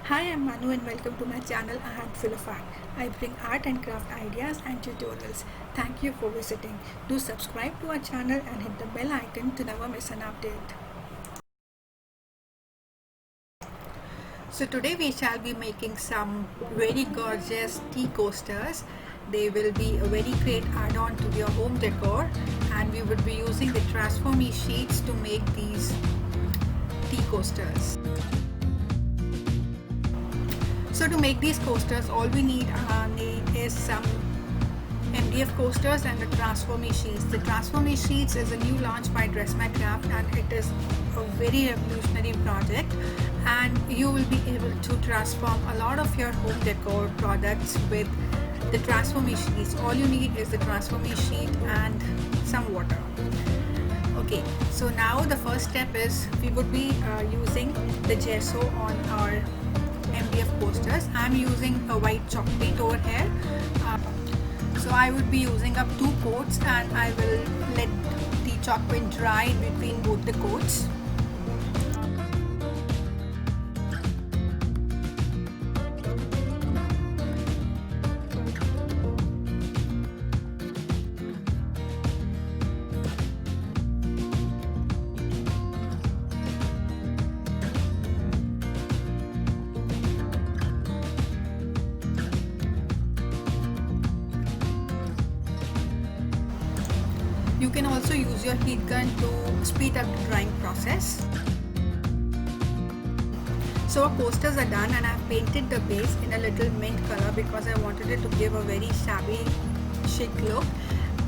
Hi, I'm Manu and welcome to my channel A Handful of Art. I bring art and craft ideas and tutorials. Thank you for visiting. Do subscribe to our channel and hit the bell icon to never miss an update. So today we shall be making some very gorgeous tea coasters. They will be a very great add-on to your home decor, and we would be using the transformy sheets to make these tea coasters. So to make these coasters, all we need is some MDF coasters and the transformy sheets. The transformy sheets is a new launch by Dress My Craft, and it is a very revolutionary project, and you will be able to transform a lot of your home decor products with the transformy sheets. All you need is the transformy sheet and some water. Okay, so now the first step is we would be using the gesso on our MDF coasters. I'm using a white chalk paint over here. So I would be using up 2 coats, and I will let the chalk paint dry in between both the coats. You can also use your heat gun to speed up the drying process. So our posters are done, and I've painted the base in a little mint color because I wanted it to give a very shabby chic look.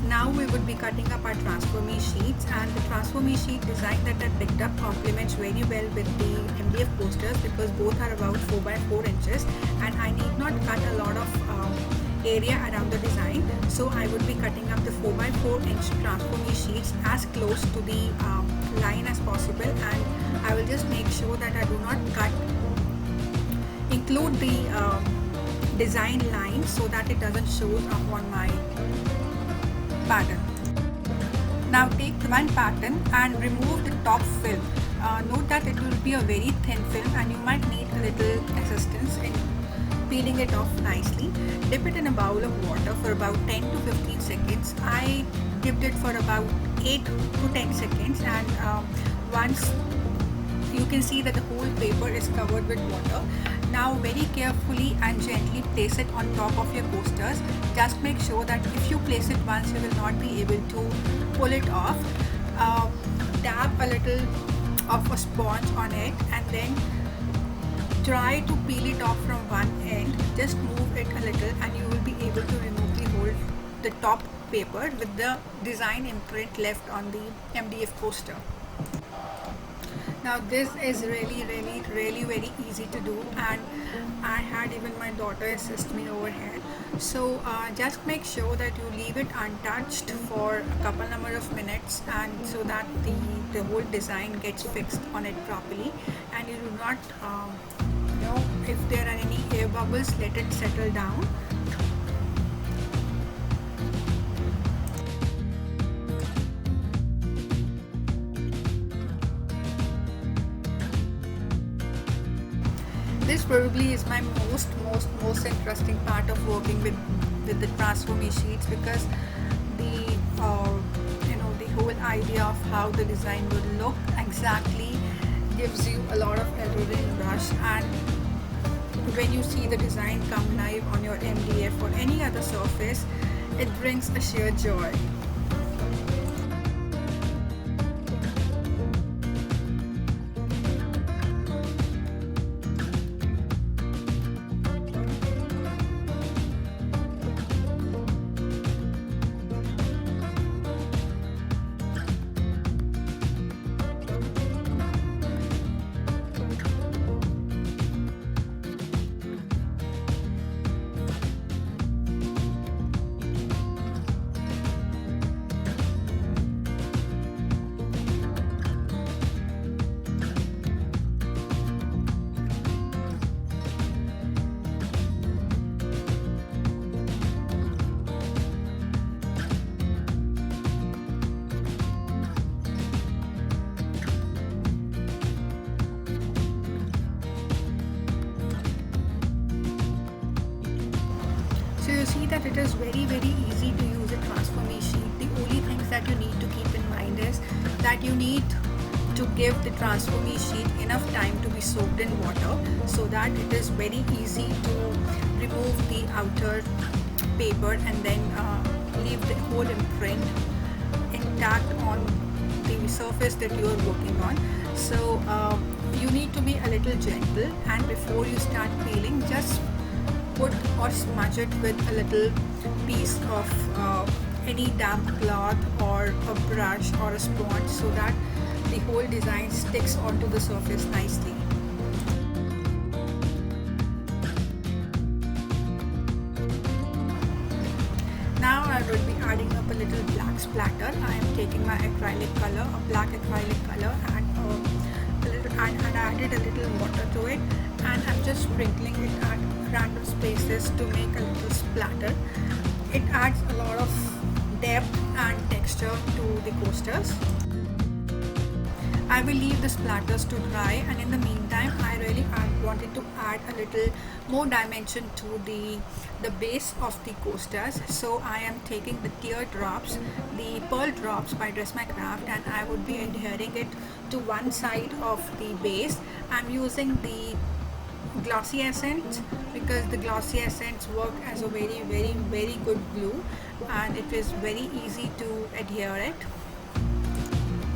Now we would be cutting up our transformy sheets, and the transformy sheet design that I picked up complements very well with the MDF posters because both are about 4 by 4 inches, and I need not cut a lot of area around the design. So I would be cutting up the 4 by 4 inch transformy sheets as close to the line as possible, and I will just make sure that I do not include the design line so that it doesn't show up on my pattern. Now take one pattern and remove the top film. Note that it will be a very thin film, and you might need a little assistance in peeling it off nicely. Dip it in a bowl of water for about 10 to 15 seconds. I dipped it for about 8 to 10 seconds, and once you can see that the whole paper is covered with water. Now very carefully and gently place it on top of your coasters. Just make sure that if you place it once, you will not be able to pull it off. Dab a little of a sponge on it, and then try to peel it off from one end. Just move it a little, and you will be able to remove the top paper with the design imprint left on the MDF coaster. Now this is really very easy to do, and I had even my daughter assist me over here. So just make sure that you leave it untouched for a couple number of minutes, and so that the whole design gets fixed on it properly, and you do not if there are any air bubbles, let it settle down. This probably is my most interesting part of working with the transformy sheets, because the the whole idea of how the design would look exactly gives you a lot of adrenaline rush, and when you see the design come live on your MDF or any other surface, it brings a sheer joy. see that it is very easy to use a transforming sheet. The only things that you need to keep in mind is that you need to give the transforming sheet enough time to be soaked in water so that it is very easy to remove the outer paper and then leave the whole imprint intact on the surface that you are working on. So you need to be a little gentle, and before you start peeling, just put or smudge it with a little piece of any damp cloth or a brush or a sponge so that the whole design sticks onto the surface nicely. Now I will be adding up a little black splatter. I am taking my acrylic color, a black acrylic color, and added a little water to it, and I'm just sprinkling it at random spaces to make a little splatter. It adds a lot of depth and texture to the coasters. I will leave the splatters to dry, and in the meantime I really wanted to add a little more dimension to the base of the coasters. So I am taking the teardrops, the pearl drops by Dress My Craft, and I would be adhering it to one side of the base. I'm using the glossy essence because the glossy essence work as a very good glue, and it is very easy to adhere it.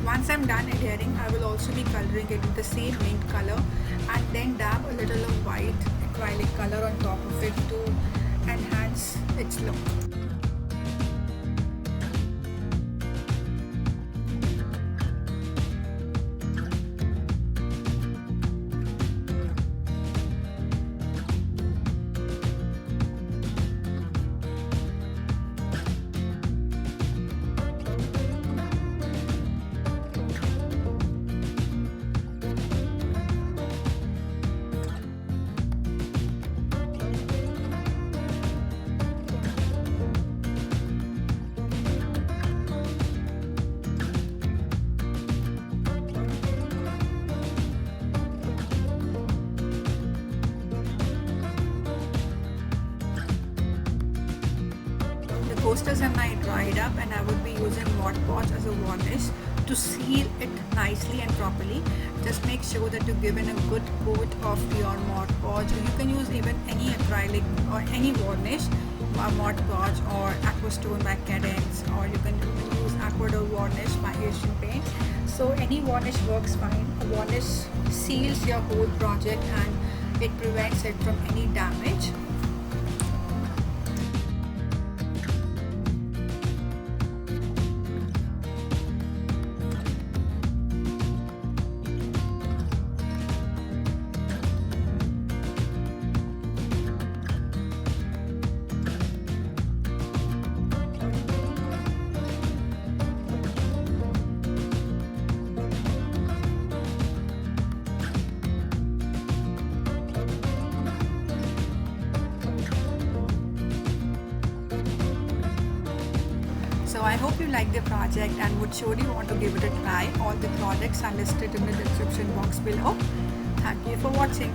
Once I'm done adhering, I will also be coloring it with the same mint color and then dab a little of white acrylic color on top of it to enhance its look. Coasters have now dried up, and I would be using Mod Podge as a varnish to seal it nicely and properly. Just make sure that you give in a good coat of your Mod Podge. You can use even any acrylic or any varnish, Mod Podge or Aquastone by Cadence, or you can use Aquador varnish by Asian Paint. So any varnish works fine. A varnish seals your whole project and it prevents it from any damage. So I hope you like the project and would surely want to give it a try. All the products are listed in the description box below. Thank you for watching.